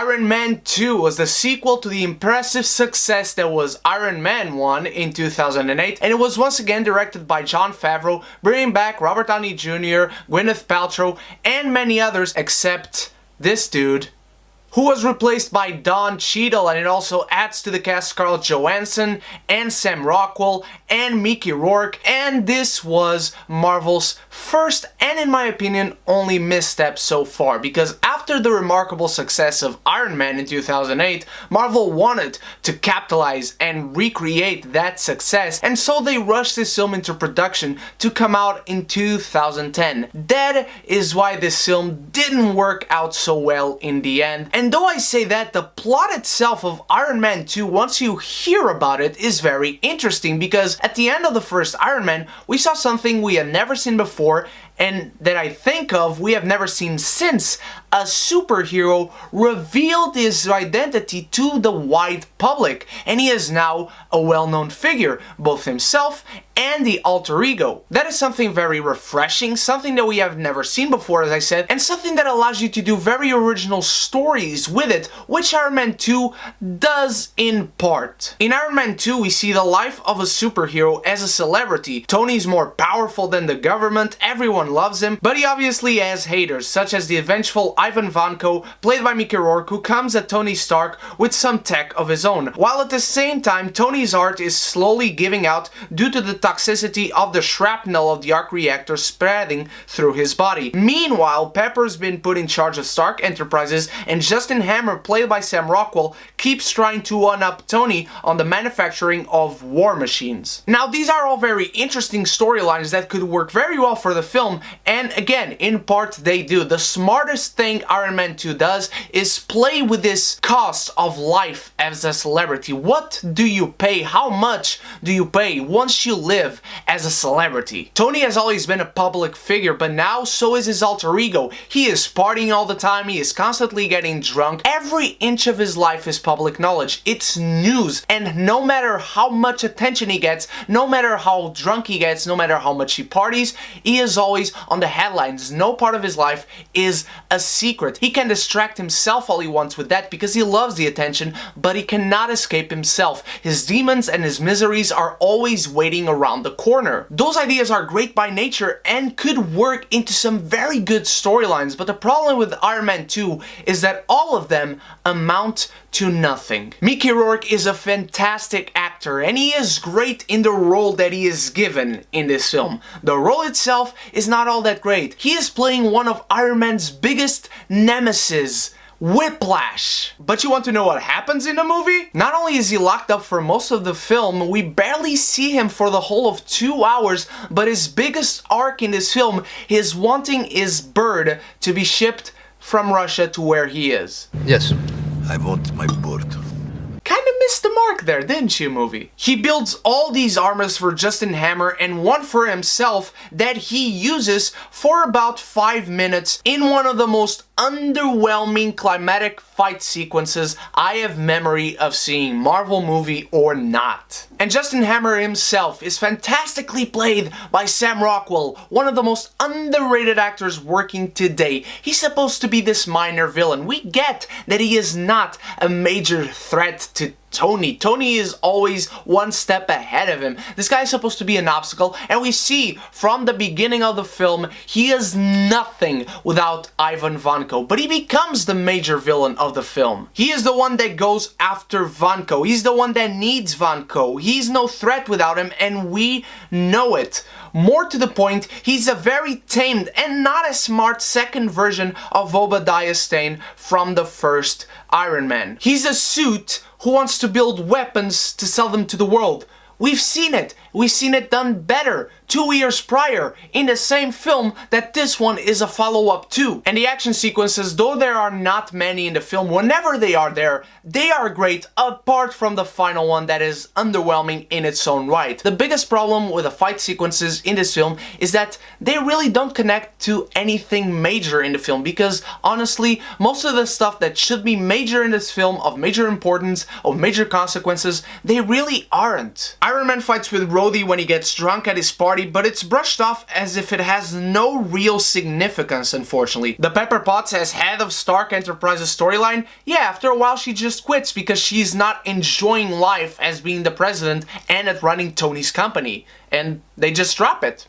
Iron Man 2 was the sequel to the impressive success that was Iron Man 1 in 2008, and it was once again directed by Jon Favreau, bringing back Robert Downey Jr., Gwyneth Paltrow, and many others except this dude, who was replaced by Cheadle, and it also adds to the cast Scarlett Johansson and Sam Rockwell and Rourke, and this was Marvel's first and, in my opinion, only misstep so far, because after the remarkable success of Iron Man in 2008, Marvel wanted to capitalize and recreate that success, and so they rushed this film into production to come out in 2010. That is why this film didn't work out so well in the end. And though I say that, the plot itself of Iron Man 2, once you hear about it, is very interesting, because at the end of the first Iron Man, we saw something we had never seen before, and that I think of we have never seen since. A superhero revealed his identity to the wide public, and he is now a well-known figure, both himself and the alter ego. That is something very refreshing, something that we have never seen before, as I said, and something that allows you to do very original stories with it, which Iron Man 2 does in part. In Iron Man 2, we see the life of a superhero as a celebrity. Tony's more powerful than the government, everyone loves him, but he obviously has haters, such as the vengeful Ivan Vanko, played by Rourke, who comes at Tony Stark with some tech of his own, while at the same time Tony's heart is slowly giving out due to the toxicity of the shrapnel of the arc reactor spreading through his body. Meanwhile, Pepper's been put in charge of Stark Enterprises, and Justin Hammer, played by Sam Rockwell, keeps trying to one-up Tony on the manufacturing of war machines. Now, these are all very interesting storylines that could work very well for the film, and again, in part they do. The smartest thing Iron Man 2 does is play with this cost of life as a celebrity. What do you pay? How much do you pay once you live as a celebrity? Tony has always been a public figure, but now so is his alter ego. He is partying all the time, he is constantly getting drunk. Every inch of his life is public knowledge. It's news, and no matter how much attention he gets, no matter how drunk he gets, no matter how much he parties, he is always on the headlines. No part of his life is a secret. He can distract himself all he wants with that because he loves the attention, but he cannot escape himself. His demons and his miseries are always waiting around the corner. Those ideas are great by nature and could work into some very good storylines, but the problem with Iron Man 2 is that all of them amount to nothing. Rourke is a fantastic actor, and he is great in the role that he is given in this film. The role itself is not all that great. He is playing one of Iron Man's biggest nemesis, Whiplash. But you want to know what happens in the movie? Not only is he locked up for most of the film, we barely see him for the whole of 2 hours, but his biggest arc in this film is wanting his bird to be shipped from Russia to where he is. Yes, I want my bird. Kinda missed the mark there, didn't you, movie? He builds all these armors for Justin Hammer and one for himself that he uses for about 5 minutes in one of the most underwhelming climatic fight sequences I have memory of seeing, Marvel movie or not. And Justin Hammer himself is fantastically played by Sam Rockwell, one of the most underrated actors working today. He's supposed to be this minor villain. We get that he is not a major threat to Tony. Tony is always one step ahead of him. This guy is supposed to be an obstacle, and we see from the beginning of the film he is nothing without Ivan Vanko, but he becomes the major villain of the film. He is the one that goes after Vanko. He's the one that needs Vanko. He's no threat without him, and we know it. More to the point, he's a very tamed and not as smart second version of Obadiah Stane from the first Iron Man. He's a suit who wants to build weapons to sell them to the world. We've seen it. We've seen it done better 2 years prior in the same film that this one is a follow-up to. And the action sequences, though there are not many in the film, whenever they are there, they are great, apart from the final one that is underwhelming in its own right. The biggest problem with the fight sequences in this film is that they really don't connect to anything major in the film, because honestly, most of the stuff that should be major in this film, of major importance, of major consequences, they really aren't. Iron Man fights with Rhodey when he gets drunk at his party, but it's brushed off as if it has no real significance, unfortunately. The Pepper Potts as head of Stark Enterprises storyline, yeah, after a while she just quits because she's not enjoying life as being the president and at running Tony's company. And they just drop it.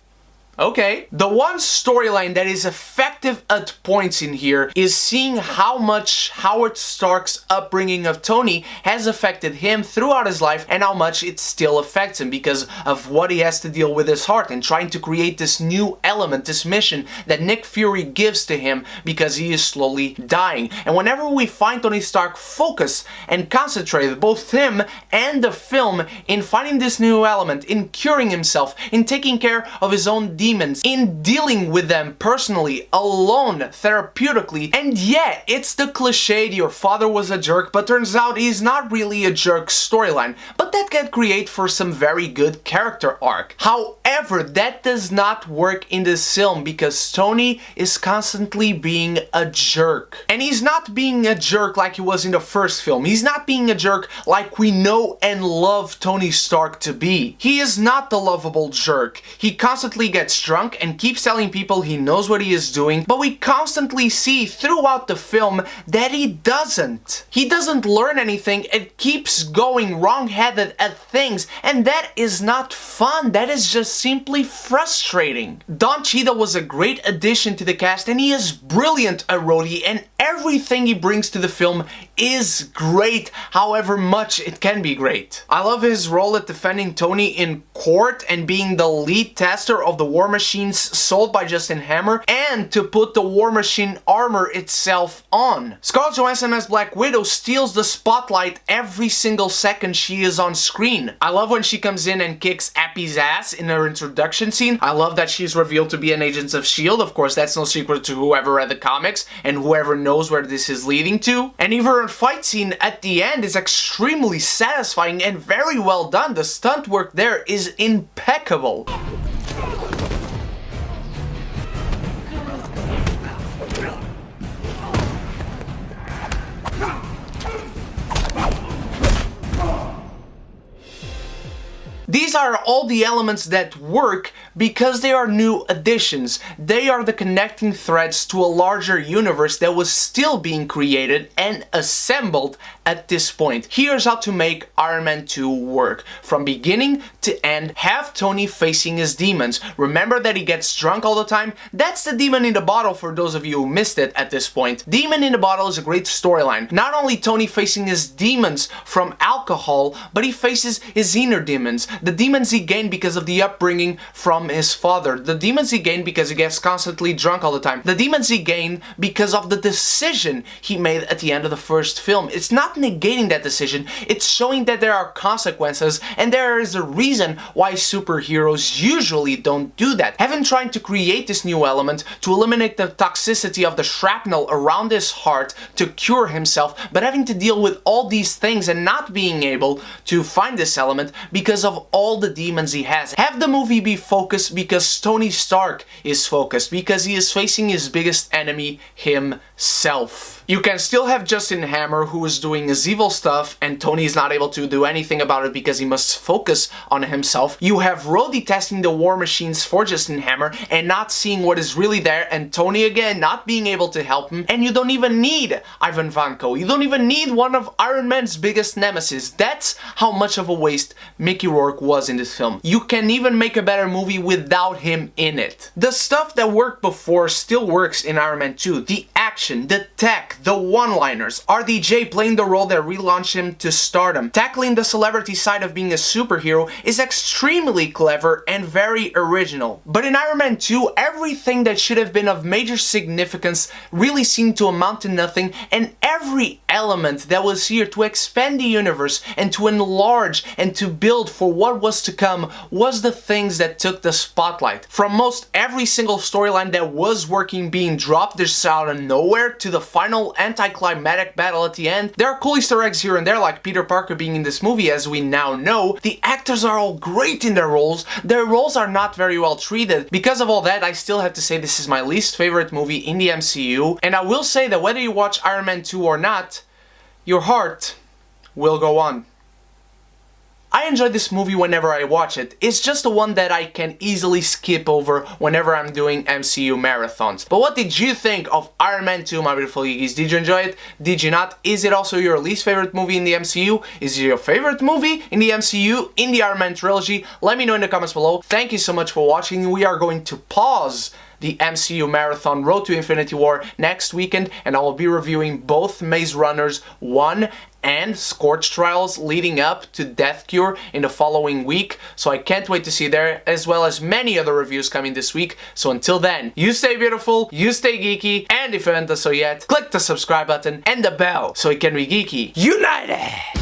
Okay. The one storyline that is effective at points in here is seeing how much Howard Stark's upbringing of Tony has affected him throughout his life and how much it still affects him because of what he has to deal with his heart and trying to create this new element, this mission that Nick Fury gives to him because he is slowly dying. And whenever we find Tony Stark focus and concentrate, both him and the film, in finding this new element, in curing himself, in taking care of his own demons, in dealing with them personally, alone, therapeutically. And yeah, it's the cliched your father was a jerk, but turns out he's not really a jerk storyline. But that can create for some very good character arc. However, that does not work in this film because Tony is constantly being a jerk. And he's not being a jerk like he was in the first film. He's not being a jerk like we know and love Tony Stark to be. He is not the lovable jerk. He constantly gets drunk and keeps telling people he knows what he is doing, but we constantly see throughout the film that he doesn't. He doesn't learn anything and keeps going wrong-headed at things, and that is not fun. That is just simply frustrating. Don Cheadle was a great addition to the cast, and he is brilliant at Rhodey, and everything he brings to the film is great, however much it can be great. I love his role at defending Tony in court and being the lead tester of the War Machines sold by Justin Hammer and to put the War Machine armor itself on. Scarlett Johansson as Black Widow steals the spotlight every single second she is on screen. I love when she comes in and kicks Appy's ass in her introduction scene. I love that she's revealed to be an agent of S.H.I.E.L.D. Of course, that's no secret to whoever read the comics and whoever knows where this is leading to. And even her fight scene at the end is extremely satisfying and very well done. The stunt work there is impeccable. These are all the elements that work because they are new additions. They are the connecting threads to a larger universe that was still being created and assembled at this point. Here's how to make Iron Man 2 work. From beginning to end, have Tony facing his demons. Remember that he gets drunk all the time? That's the demon in the bottle for those of you who missed it at this point. Demon in the Bottle is a great storyline. Not only Tony facing his demons from alcohol, but he faces his inner demons. The demons he gained because of the upbringing from his father. The demons he gained because he gets constantly drunk all the time. The demons he gained because of the decision he made at the end of the first film. It's not negating that decision, it's showing that there are consequences and there is a reason why superheroes usually don't do that. Having tried to create this new element to eliminate the toxicity of the shrapnel around his heart to cure himself, but having to deal with all these things and not being able to find this element because of all the demons he has. Have the movie be focused because Tony Stark is focused, because he is facing his biggest enemy, himself. You can still have Justin Hammer who is doing his evil stuff and Tony is not able to do anything about it because he must focus on himself. You have Rhodey testing the war machines for Justin Hammer and not seeing what is really there, and Tony again not being able to help him. And you don't even need Ivan Vanko. You don't even need one of Iron Man's biggest nemesis. That's how much of a waste Mickey Rourke was in this film. You can even make a better movie without him in it. The stuff that worked before still works in Iron Man 2. The action, the tech, the one-liners. RDJ playing the role that relaunched him to stardom. Tackling the celebrity side of being a superhero is extremely clever and very original. But in Iron Man 2, everything that should have been of major significance really seemed to amount to nothing, and every element that was here to expand the universe and to enlarge and to build for what was to come was the things that took the spotlight. From most every single storyline that was working being dropped just out of nowhere to the final anticlimactic battle at the end. There are cool Easter eggs here and there, like Peter Parker being in this movie, as we now know. The actors are all great in their roles. Their roles are not very well treated. Because of all that, I still have to say this is my least favorite movie in the MCU, and I will say that whether you watch Iron Man 2 or not, your heart will go on. I enjoy this movie whenever I watch it. It's just the one that I can easily skip over whenever I'm doing MCU marathons. But what did you think of Iron Man 2, my beautiful geekies? Did you enjoy it? Did you not? Is it also your least favorite movie in the MCU? Is it your favorite movie in the MCU, in the Iron Man trilogy? Let me know in the comments below. Thank you so much for watching. We are going to pause the MCU Marathon Road to Infinity War next weekend, and I will be reviewing both Maze Runners 1 and Scorch Trials leading up to Death Cure in the following week, so I can't wait to see you there, as well as many other reviews coming this week. So until then, you stay beautiful, you stay geeky, and if you haven't done so yet, click the subscribe button and the bell so we can be geeky united!